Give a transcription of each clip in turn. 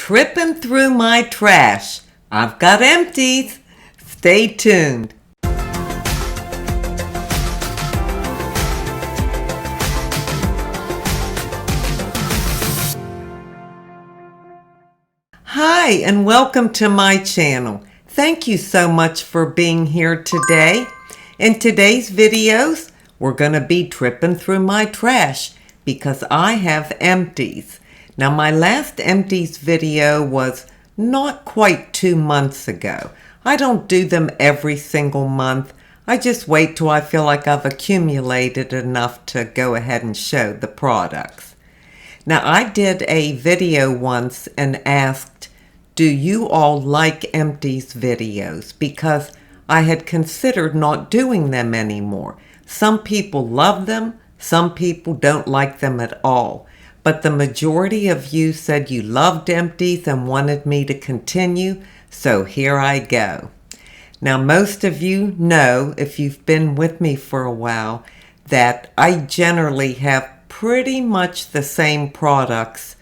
tripping through my trash. I've got empties. Stay tuned. Hi, and welcome to my channel. Thank you so much for being here today. In today's videos, we're going to be tripping through my trash because I have empties. Now, my last empties video was not quite 2 months ago. I don't do them every single month. I just wait till I feel like I've accumulated enough to go ahead and show the products. Now, I did a video once and asked, do you all like empties videos? Because I had considered not doing them anymore. Some people love them, some people don't like them at all. But the majority of you said you loved empties and wanted me to continue, so here I go. Now, most of you know, if you've been with me for a while, that I generally have pretty much the same products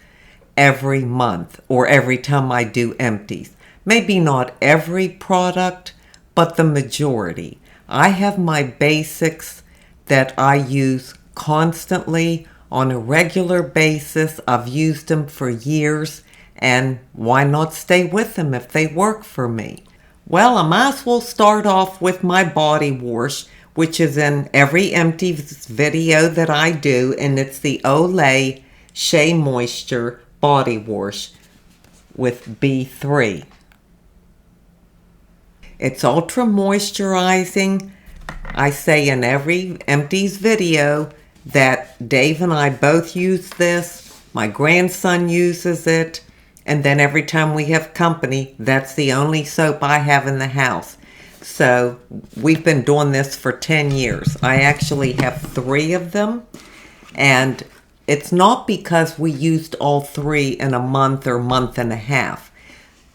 every month or every time I do empties. Maybe not every product, but the majority. I have my basics that I use constantly on a regular basis. I've used them for years, and why not stay with them if they work for me? Well, I might as well start off with my body wash, which is in every empties video that I do, and it's the Olay Shea Moisture Body Wash with B3. It's ultra moisturizing. I say in every empties video that Dave and I both use this. My grandson uses it. And then every time we have company, that's the only soap I have in the house. So we've been doing this for 10 years. I actually have 3 of them. And it's not because we used all 3 in a month or month and a half.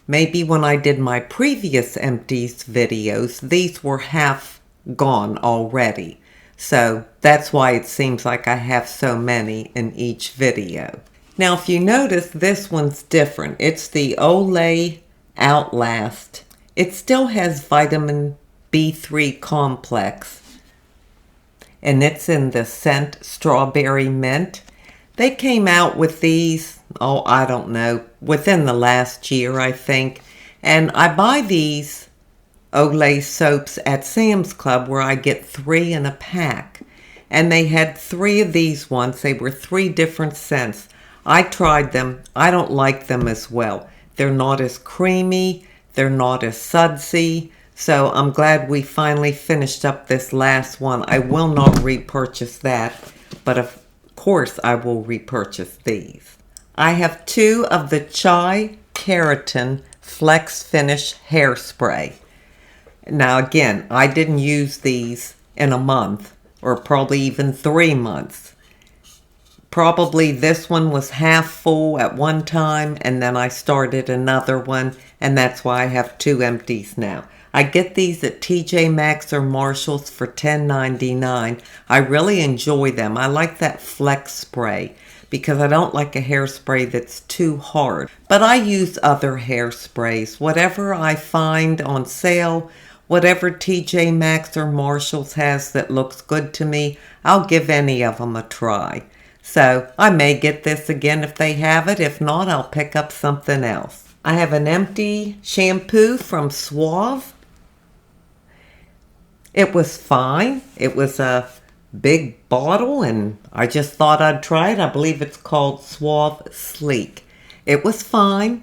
Maybe when I did my previous empties videos, these were half gone already. So that's why it seems like I have so many in each video. Now, if you notice, this one's different. It's the Olay Outlast. It still has vitamin B3 complex, and it's in the scent Strawberry Mint. They came out with these, I don't know, within the last year, I think. And I buy these Olay soaps at Sam's Club where I get 3 in a pack. And they had 3 of these ones. They were 3 different scents. I tried them. I don't like them as well. They're not as creamy. They're not as sudsy. So I'm glad we finally finished up this last one. I will not repurchase that, but of course I will repurchase these. I have 2 of the Chai Keratin Flex Finish Hairspray. Now again, I didn't use these in a month or probably even 3 months. Probably this one was half full at one time, and then I started another one, and that's why I have 2 empties now. I get these at TJ Maxx or Marshall's for $10.99. I really enjoy them. I like that flex spray because I don't like a hairspray that's too hard. But I use other hairsprays. Whatever I find on sale, whatever TJ Maxx or Marshall's has that looks good to me, I'll give any of them a try. So I may get this again if they have it. If not, I'll pick up something else. I have an empty shampoo from Suave. It was fine. It was a big bottle and I just thought I'd try it. I believe it's called Suave Sleek. It was fine.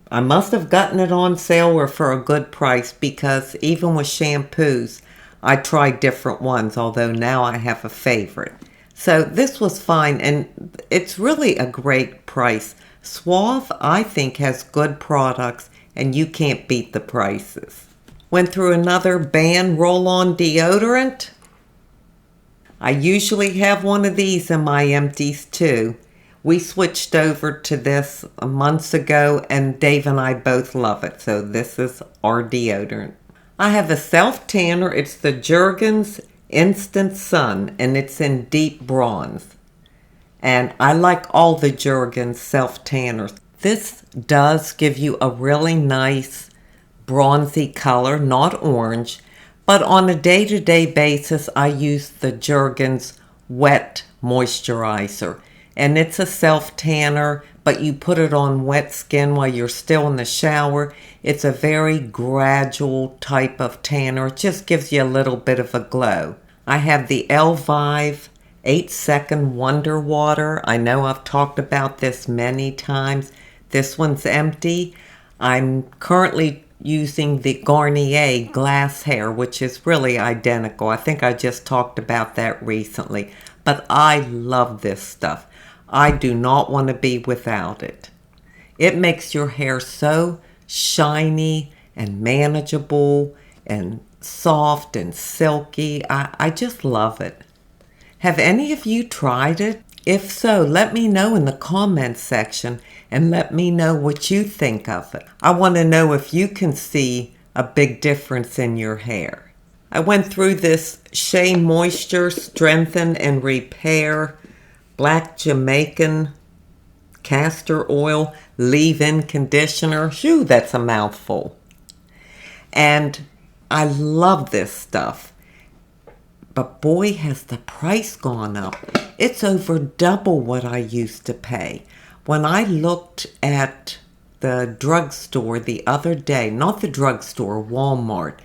I must have gotten it on sale or for a good price because even with shampoos, I try different ones, although now I have a favorite. So this was fine, and it's really a great price. Suave, I think, has good products, and you can't beat the prices. Went through another Ban roll-on deodorant. I usually have one of these in my empties too. We switched over to this months ago, and Dave and I both love it. So this is our deodorant. I have a self-tanner. It's the Jergens Instant Sun, and it's in deep bronze. And I like all the Jergens self-tanners. This does give you a really nice bronzy color, not orange, but on a day-to-day basis, I use the Jergens Wet Moisturizer. And it's a self-tanner, but you put it on wet skin while you're still in the shower. It's a very gradual type of tanner. It just gives you a little bit of a glow. I have the Elvive 8-Second Wonder Water. I know I've talked about this many times. This one's empty. I'm currently using the Garnier Glass Hair, which is really identical. I think I just talked about that recently. But I love this stuff. I do not want to be without it. It makes your hair so shiny and manageable and soft and silky. I just love it. Have any of you tried it? If so, let me know in the comments section and let me know what you think of it. I want to know if you can see a big difference in your hair. I went through this Shea Moisture Strengthen and Repair Black Jamaican Castor Oil Leave-In Conditioner. Shoo, that's a mouthful. And I love this stuff. But boy, has the price gone up. It's over double what I used to pay. When I looked at the drugstore the other day, not the drugstore, Walmart,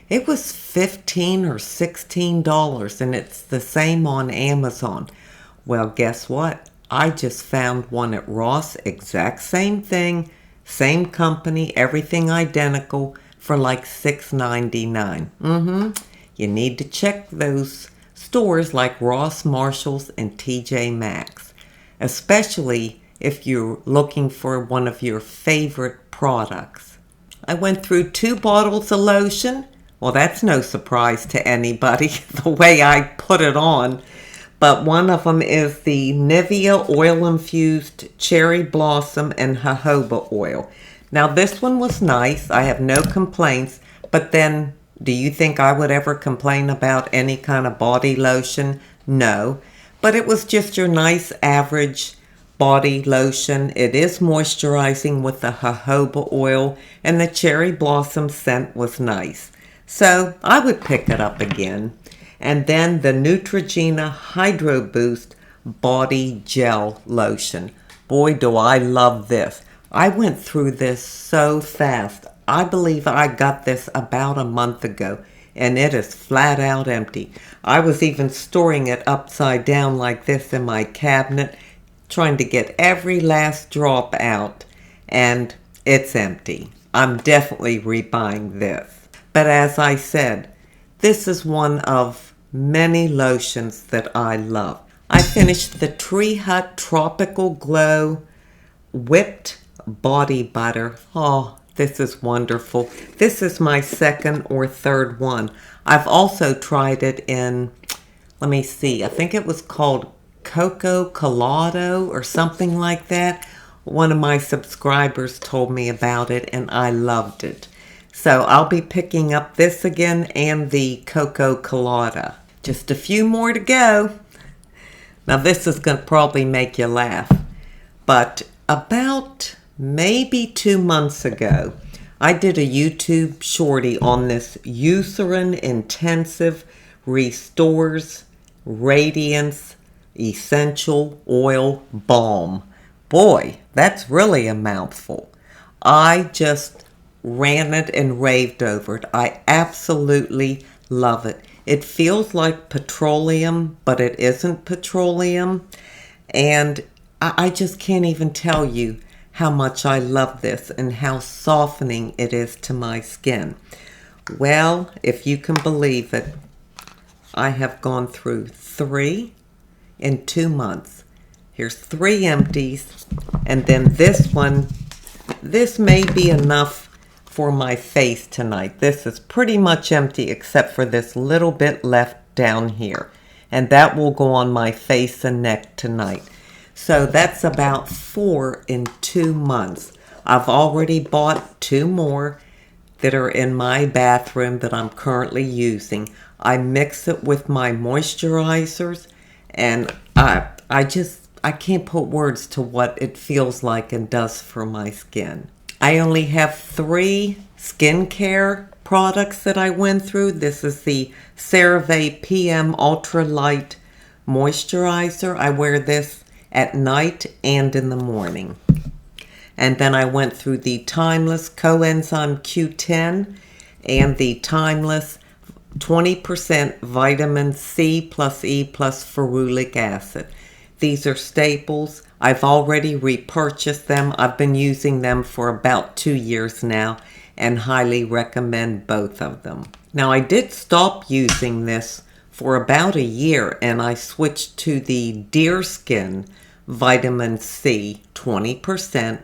it was $15 or $16, and it's the same on Amazon. Well, guess what? I just found one at Ross, exact same thing, same company, everything identical, for like $6.99. You need to check those stores like Ross, Marshalls, and TJ Maxx, especially if you're looking for one of your favorite products. I went through 2 bottles of lotion. Well, that's no surprise to anybody, the way I put it on. But one of them is the Nivea Oil-Infused Cherry Blossom and Jojoba Oil. Now, this one was nice. I have no complaints. But then, do you think I would ever complain about any kind of body lotion? No. But it was just your nice average body lotion. It is moisturizing with the jojoba oil, and the cherry blossom scent was nice. So I would pick it up again. And then the Neutrogena Hydro Boost Body Gel Lotion. Boy, do I love this. I went through this so fast. I believe I got this about a month ago, and it is flat out empty. I was even storing it upside down like this in my cabinet, trying to get every last drop out, and it's empty. I'm definitely rebuying this. But as I said, this is one of many lotions that I love. I finished the Tree Hut Tropical Glow Whipped Body Butter. Oh, this is wonderful. This is my second or third one. I've also tried it in, let me see, I think it was called Coco Colado or something like that. One of my subscribers told me about it and I loved it. So I'll be picking up this again and the Coco Colada. Just a few more to go. Now this is going to probably make you laugh. But about maybe 2 months ago, I did a YouTube shorty on this Eucerin Intensive Restores Radiance Essential Oil Balm. Boy, that's really a mouthful. I just ranted and raved over it. I absolutely love it. It feels like petroleum, but it isn't petroleum. And I just can't even tell you how much I love this and how softening it is to my skin. Well, if you can believe it, I have gone through 3 in 2 months. Here's 3 empties, and then this one. This may be enough for my face tonight. This is pretty much empty except for this little bit left down here, and that will go on my face and neck tonight. So that's about 4 in 2 months. I've already bought 2 more that are in my bathroom that I'm currently using. I mix it with my moisturizers, and I I can't put words to what it feels like and does for my skin. I only have 3 skincare products that I went through. This is the CeraVe PM Ultra Light Moisturizer. I wear this at night and in the morning. And then I went through the Timeless Coenzyme Q10 and the Timeless 20% vitamin C plus E plus ferulic acid. These are staples. I've already repurchased them. I've been using them for about 2 years now and highly recommend both of them. Now, I did stop using this for about a year and I switched to the Deer Skin Vitamin C 20%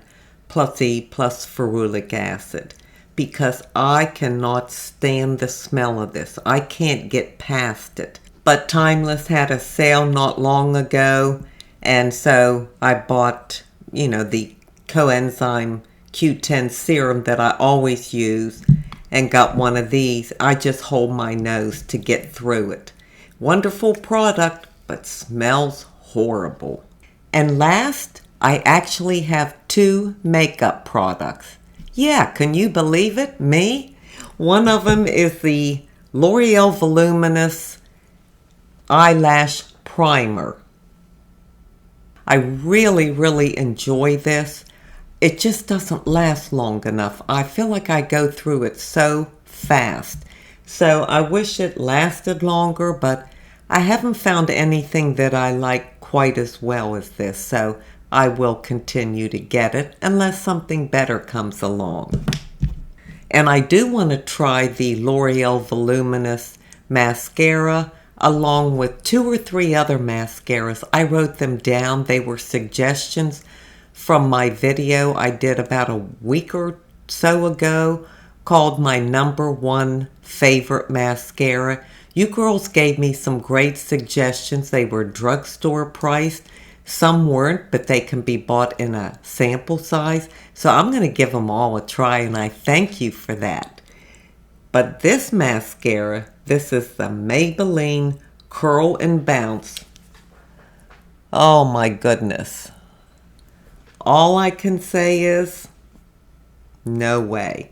plus E plus ferulic acid because I cannot stand the smell of this. I can't get past it. But Timeless had a sale not long ago, and so I bought, the Coenzyme Q10 serum that I always use and got one of these. I just hold my nose to get through it. Wonderful product, but smells horrible. And last, I actually have 2 makeup products. Yeah, can you believe it? Me? One of them is the L'Oreal Voluminous Eyelash Primer. I really, really enjoy this. It just doesn't last long enough. I feel like I go through it so fast. So I wish it lasted longer, but I haven't found anything that I like quite as well as this. So I will continue to get it unless something better comes along. And I do want to try the L'Oreal Voluminous Mascara along with 2 or 3 other mascaras. I wrote them down. They were suggestions from my video I did about a week or so ago called my #1 favorite mascara. You girls gave me some great suggestions. They were drugstore priced. Some weren't, but they can be bought in a sample size. So I'm going to give them all a try, and I thank you for that. But this mascara, this is the Maybelline Curl and Bounce. Oh my goodness. All I can say is, no way.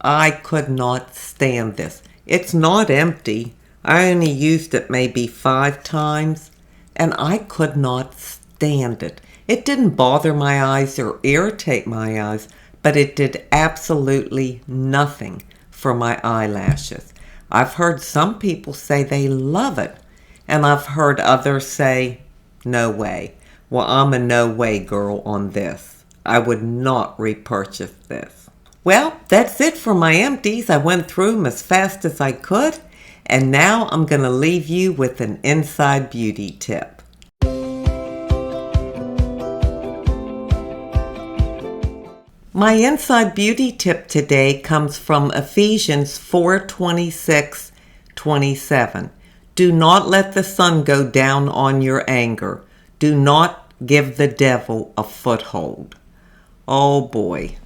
I could not stand this. It's not empty. I only used it maybe 5 times, and I could not stand it. It didn't bother my eyes or irritate my eyes, but it did absolutely nothing for my eyelashes. I've heard some people say they love it, and I've heard others say, no way. Well, I'm a no way girl on this. I would not repurchase this. Well, that's it for my empties. I went through them as fast as I could, and now I'm going to leave you with an inside beauty tip. My inside beauty tip today comes from Ephesians 4:26-27. Do not let the sun go down on your anger. Do not give the devil a foothold. Oh boy.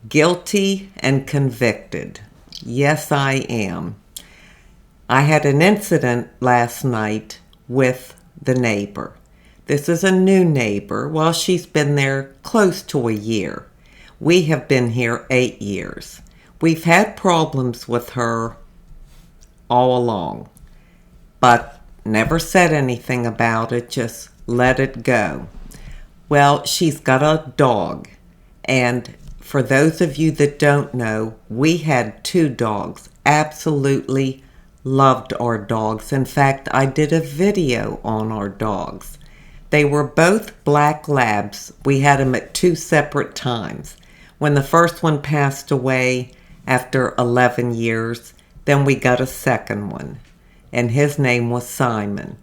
Guilty and convicted. Yes, I am. I had an incident last night with the neighbor. This is a new neighbor. Well, she's been there close to a year. We have been here 8 years. We've had problems with her all along, but never said anything about it, just let it go. Well, she's got a dog, and for those of you that don't know, we had 2 dogs. Absolutely loved our dogs. In fact, I did a video on our dogs. They were both black labs. We had them at 2 separate times. When the first one passed away after 11 years, then we got a second one, and his name was Simon.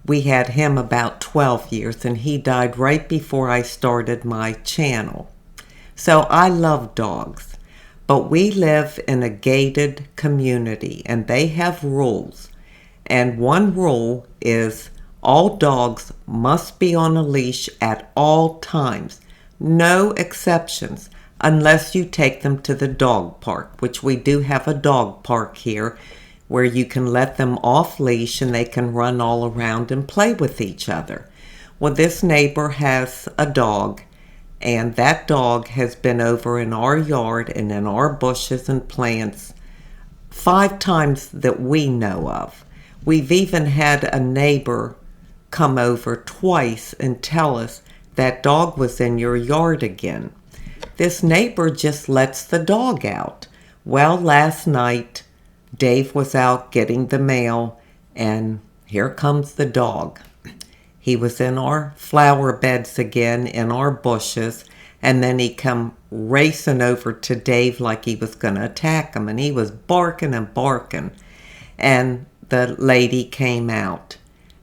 We had him about 12 years, and he died right before I started my channel. So I love dogs, but we live in a gated community, and they have rules. And one rule is all dogs must be on a leash at all times. No exceptions, unless you take them to the dog park, which we do have a dog park here, where you can let them off leash and they can run all around and play with each other. Well, this neighbor has a dog, and that dog has been over in our yard and in our bushes and plants 5 times that we know of. We've even had a neighbor come over twice and tell us that dog was in your yard again. This neighbor just lets the dog out. Well, last night, Dave was out getting the mail, and here comes the dog. He was in our flower beds again, in our bushes, and then he come racing over to Dave like he was going to attack him, and he was barking and barking. And the lady came out,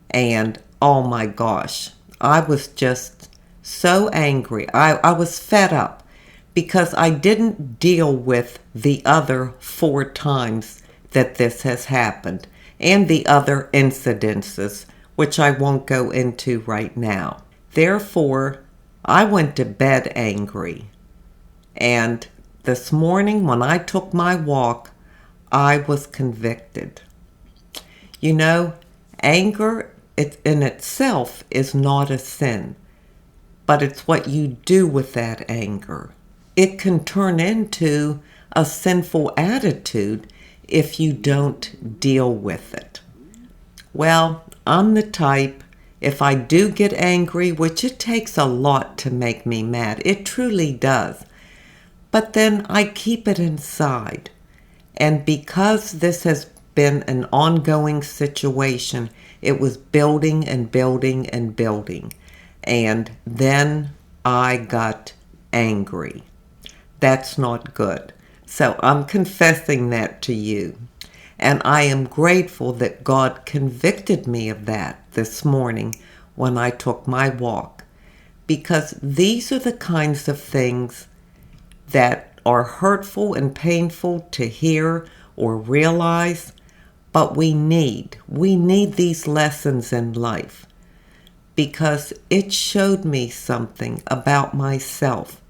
and oh my gosh, I was just so angry. I was fed up because I didn't deal with the other 4 times that this has happened and the other incidences, which I won't go into right now. Therefore, I went to bed angry. And this morning when I took my walk, I was convicted. You know, anger in itself is not a sin, but it's what you do with that anger. It can turn into a sinful attitude if you don't deal with it. Well, I'm the type, if I do get angry, which it takes a lot to make me mad, it truly does, but then I keep it inside. And because this has been an ongoing situation, it was building and building and building. And then I got angry. That's not good. So I'm confessing that to you. And I am grateful that God convicted me of that this morning when I took my walk. Because these are the kinds of things that are hurtful and painful to hear or realize, but we need these lessons in life. Because it showed me something about myself,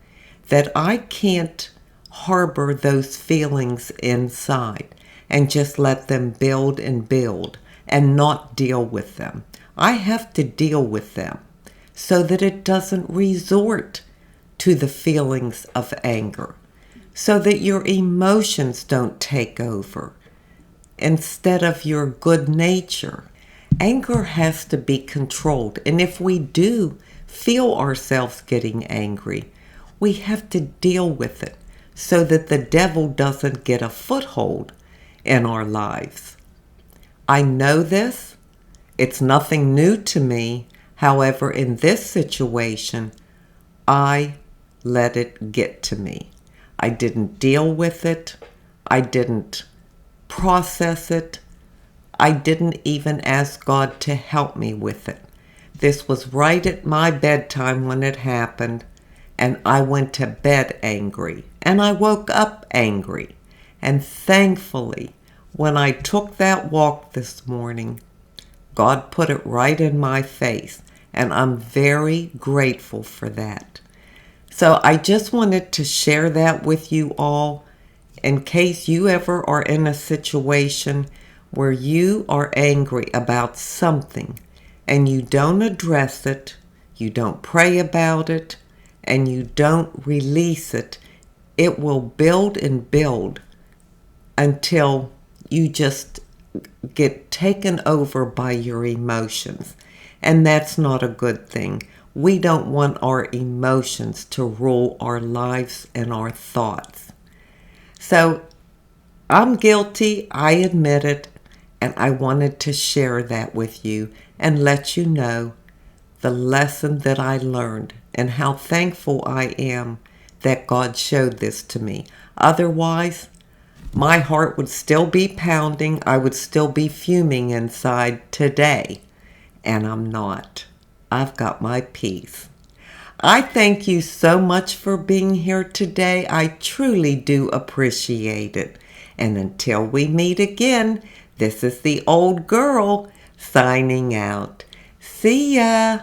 that I can't harbor those feelings inside and just let them build and build and not deal with them. I have to deal with them so that it doesn't resort to the feelings of anger, so that your emotions don't take over instead of your good nature. Anger has to be controlled, and if we do feel ourselves getting angry, we have to deal with it so that the devil doesn't get a foothold in our lives. I know this. It's nothing new to me. However, in this situation, I let it get to me. I didn't deal with it. I didn't process it. I didn't even ask God to help me with it. This was right at my bedtime when it happened, and I went to bed angry, and I woke up angry. And thankfully, when I took that walk this morning, God put it right in my face, and I'm very grateful for that. So I just wanted to share that with you all in case you ever are in a situation where you are angry about something and you don't address it, you don't pray about it, and you don't release it. It will build and build until you just get taken over by your emotions. And that's not a good thing. We don't want our emotions to rule our lives and our thoughts. So I'm guilty, I admit it, and I wanted to share that with you and let you know the lesson that I learned and how thankful I am that God showed this to me. Otherwise, my heart would still be pounding. I would still be fuming inside today. And I'm not. I've got my peace. I thank you so much for being here today. I truly do appreciate it. And until we meet again, this is the old girl signing out. See ya.